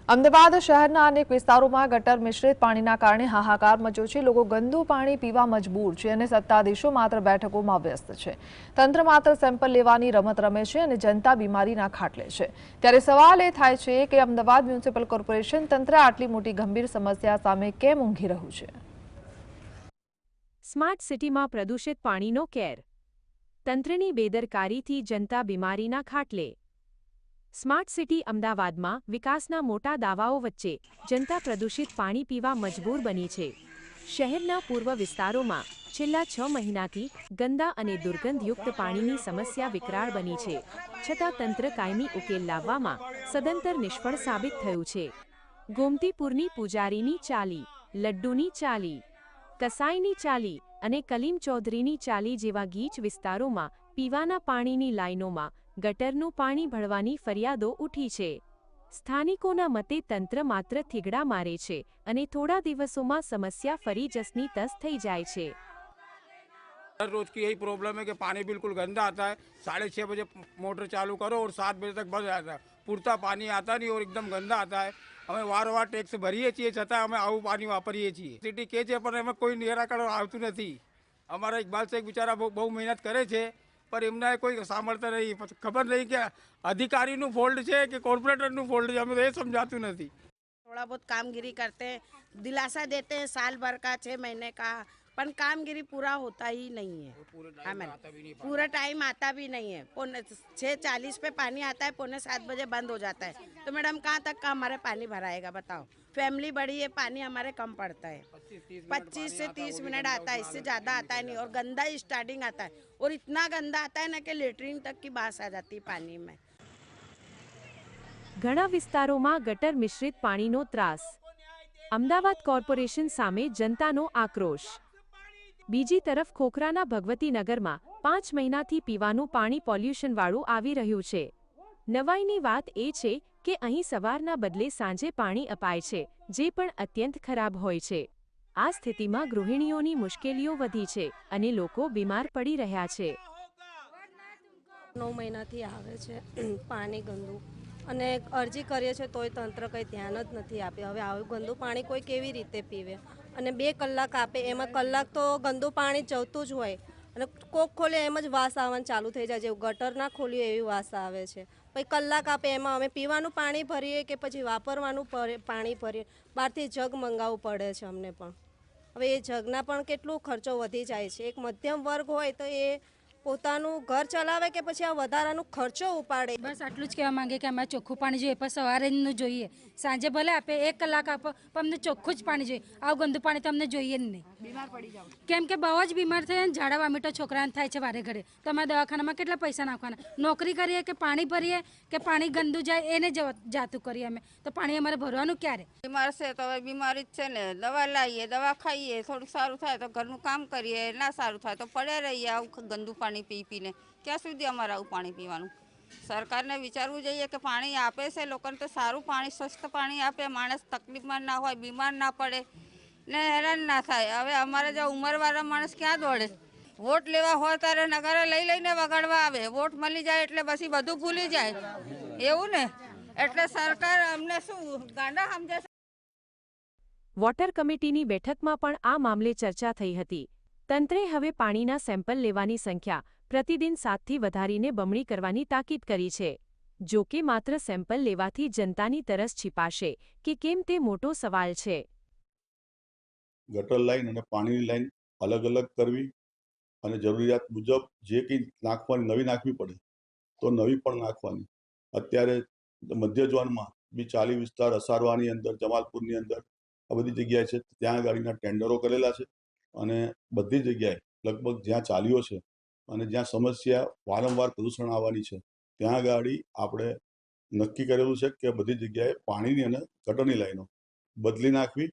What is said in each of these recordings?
અમદાવાદ શહેરના અનેક વિસ્તારોમાં ગટર મિશ્રિત પાણીના કારણે હાહાકાર મચ્યો છે। લોકો ગંદુ પાણી પીવા મજબૂર છે અને સત્તાધીશો માત્ર બેઠકોમાં વ્યસ્ત છે। તંત્ર માત્ર સેમ્પલ લેવાની રમત રમે છે અને જનતા બીમારીના ખાટલે છે। ત્યારે સવાલ એ થાય છે કે અમદાવાદ મ્યુનિસિપલ કોર્પોરેશન તંત્ર આટલી મોટી ગંભીર સમસ્યા સામે કેમ ઊંઘી રહ્યું છે। સ્માર્ટ સિટીમાં પ્રદૂષિત પાણીનો કેર, તંત્રની બેદરકારીથી જનતા બીમારીના ખાટલે। સ્માર્ટ સિટી અમદાવાદમાં વિકાસના મોટા દાવાઓ વચ્ચે જનતા પ્રદૂષિત પાણી પીવા મજબૂર બની છે। શહેરના પૂર્વ વિસ્તારોમાં છેલ્લા 6 મહિનાથી ગંદા અને દુર્ગંધયુક્ત પાણીની સમસ્યા વિકરાળ બની છે, છતાં તંત્ર કાયમી ઉકેલ લાવવામાં સદંતર નિષ્ફળ સાબિત થયું છે। ગોમતીપુરની પૂજારીની ચાલી, લડ્ડુની ચાલી, કસાઈની ચાલી અને કલીમ ચૌધરીની ચાલી જેવા ગીચ વિસ્તારોમાં પીવાના પાણીની લાઈનોમાં ગટરનું પાણી ભળવાની ફરિયાદો ઉઠી છે। સ્થાનિકોના મતે તંત્ર માત્ર થીગડા મારે છે અને થોડા દિવસોમાં સમસ્યા ફરી જસની તસ થઈ જાય છે। हर रोज की यही प्रॉब्लम है कि पानी बिल्कुल गंदा आता है। 6:30 बजे मोटर चालू करो और 7 बजे तक बंद जाता है। पूरता पानी आता नहीं और एकदम गंदा आता है। અમે વારંવાર ટેક્સ ભરીએ છીએ છતાં અમે આવું પાણી વાપરીએ છીએ। સિટી કે છે પણ એમાં કોઈ નિરાકરણ આવતું નથી। અમારા ઇકબાલ શેખ બિચારા બહુ મહેનત કરે છે પણ એમના કોઈ સાંભળતા નહીં। ખબર નહીં કે અધિકારીનું ફોલ્ટ છે કે કોર્પોરેટરનું ફોલ્ટ છે, અમે તો એ સમજાતું નથી। थोड़ा बहुत कामगिरी करते हैं, दिलासा देते हैं साल भर का 6 महीने का, पर कामगिरी पूरा होता ही नहीं है। पूरा टाइम आता भी नहीं है। 6:40 पे पानी आता है, 6:45 बजे बंद हो जाता है। तो मैडम कहाँ तक का हमारे पानी भराएगा बताओ। फैमिली बड़ी है, पानी हमारे कम पड़ता है। 25 से 30 मिनट आता है, इससे ज़्यादा आता है नहीं। और गंदा स्टार्टिंग आता है और इतना गंदा आता है ना कि लेटरिन तक की बास आ जाती है पानी में। ઘણા વિસ્તારોમાં ગટર મિશ્રિત પાણીનો ત્રાસ, અમદાવાદ કોર્પોરેશન સામે જનતાનો આક્રોશ। બીજી તરફ ખોખરાના ભગવતીનગરમાં 5 મહિનાથી પીવાનું પાણી પોલ્યુશનવાળું આવી રહ્યું છે। નવાઈની વાત એ છે કે અહીં સવારના બદલે સાંજે પાણી અપાય છે, જે પણ અત્યંત ખરાબ હોય છે। આ સ્થિતિમાં ગૃહિણીઓની મુશ્કેલીઓ વધી છે અને લોકો બીમાર પડી રહ્યા છે। 9 મહિનાથી આવે છે પાણી ગંદુ, અને અરજી કરીએ છીએ તોય તંત્ર કંઈ ધ્યાન જ નથી આપે। હવે આવું ગંદુ પાણી કોઈ કેવી રીતે પીવે? અને 2 કલાક આપે, એમાં કલાક તો ગંદુ પાણી જતું જ હોય અને કોક ખોલે એમ જ વાસ આવવાનું ચાલુ થઈ જાય। જેવું ગટર ના ખોલ્યું એવી વાસ આવે છે। પછી કલાક આપે, એમાં અમે પીવાનું પાણી ભરીએ કે પછી વાપરવાનું પાણી ભરીએ, બહારથી જગ મંગાવવું પડે છે અમને પણ। હવે એ જગના પણ કેટલો ખર્ચો વધી જાય છે। એક મધ્યમ વર્ગ હોય તો એ પોતાનું ઘર ચલાવે કે પછી આ વધારાનો ખર્ચો ઉપાડે। બસ આટલું જ કહેવા માંગે કે અમારે ચોખ્ખું પાણી જોઈએ, પણ સવારેનું જોઈએ। સાંજે ભલે આપે 1 કલાક આપો, પણ અમને ચોખ્ખું જ પાણી જોઈએ। આવું ગંદુ પાણી તો અમને જોઈએ જ નહીં। બીમાર પડી જાવ કેમ કે બહુ જ બીમાર થયા ને ઝાડા વામીટો છોકરાને થાય છે વારે ઘરે। તો અમે દવાખાનામાં કેટલા પૈસા નાખવાના? નોકરી કરીએ કે પાણી ભરીએ કે પાણી ગંદુ જાય એને જાતું કરીએ અમે, તો પાણી અમારે ભરવાનું ક્યારે? બીમાર છે તો હવે બીમારી જ છે ને। દવા લાવીએ, દવા ખાઈએ, થોડુંક સારું થાય તો ઘરનું કામ કરીએ, ના સારું થાય તો પડ્યા રહીએ આવું ગંદુ પાણી પી પીને। ક્યાં સુધી અમારે આવું પાણી પીવાનું? સરકારને વિચારવું જોઈએ કે પાણી આપે છે લોકોને તો સારું પાણી, સ્વચ્છ પાણી આપે, માણસ તકલીફમાં ના હોય, બીમાર ના પડે ને હેરાન ના થાય। હવે અમારે જો ઉંમરવાળા માણસ ક્યાં દોડે? વોટ લેવા હોય ત્યારે નગારા લઈ લઈને વગાડવા આવે, વોટ મળી જાય એટલે પછી બધું ભૂલી જાય એવું ને। એટલે સરકાર અમને શું ગાંડા સમજે છે? વોટર કમિટીની બેઠકમાં પણ આ મામલે ચર્ચા થઈ હતી। તંત્રે હવે પાણીના સેમ્પલ લેવાની સંખ્યા પ્રતિદિન 7થી વધારીને બમણી કરવાની તાકીદ કરી છે। જો કે માત્ર સેમ્પલ લેવાથી જનતાની તરસ छिपाશે કે કેમ તે મોટો સવાલ છે। ગટર લાઈન અને પાણીની લાઈન અલગ અલગ કરવી અને જરૂરિયાત મુજબ જે કંઈ નાખવાની નવી નાખવી પડે તો નવી પણ નાખવાની। અત્યારે મધ્ય ઝોનમાં બી 40 વિસ્તાર, અસારવાની અંદર, જમાલપુરની અંદર આ બધી જગ્યાએ છે, ત્યાં ગાડીના ટેન્ડરો કરેલા છે અને બધી જગ્યાએ લગભગ જ્યાં ચાલીઓ છે અને જ્યાં સમસ્યા વારંવાર પ્રદૂષણ આવવાની છે ત્યાં ગાડી આપણે નક્કી કરેલું છે કે બધી જગ્યાએ પાણીની અને ગટરની લાઈનો બદલી નાખવી।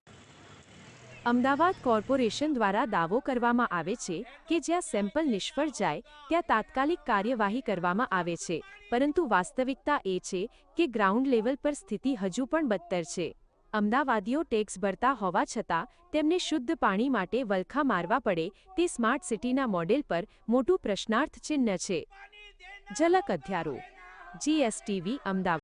અમદાવાદ કોર્પોરેશન દ્વારા દાવો કરવામાં આવે છે કે જ્યાં સેમ્પલ નિષ્ફળ જાય ત્યાં તાત્કાલિક કાર્યવાહી કરવામાં આવે છે, પરંતુ વાસ્તવિકતા એ છે કે ગ્રાઉન્ડ લેવલ પર સ્થિતિ હજુ પણ બદતર છે। અમદાવાદીઓ ટેક્સ ભરતા હોવા છતાં તેમને શુદ્ધ પાણી માટે વલખા મારવા પડે તે સ્માર્ટ સિટીના મોડેલ પર મોટું પ્રશ્નાર્થ ચિહ્ન છે। ઝલક અધ્યારો, GSTV અમદાવાદ।